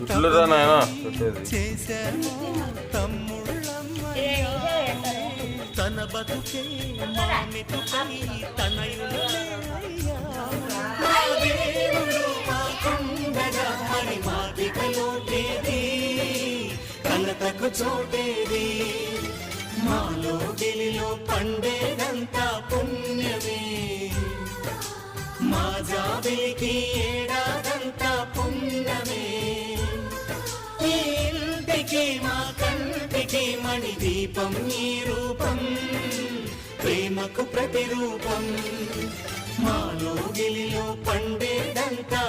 ఇట్లురా నాయనా తన బతుకే మామిటుకై తనయులే మరి మాదికలోటేది కలతకు చోటేది మాలో గిలిలో పండేదంతా పుణ్యమే మా జాబిలికి ఏడాదంతా పుణ్యమే ఈ ఇంటికి మా కంటికి మణి దీపం ఈ రూపం ప్రేమకు ప్రతిరూపం మాలో గిలిలో పండేదంతా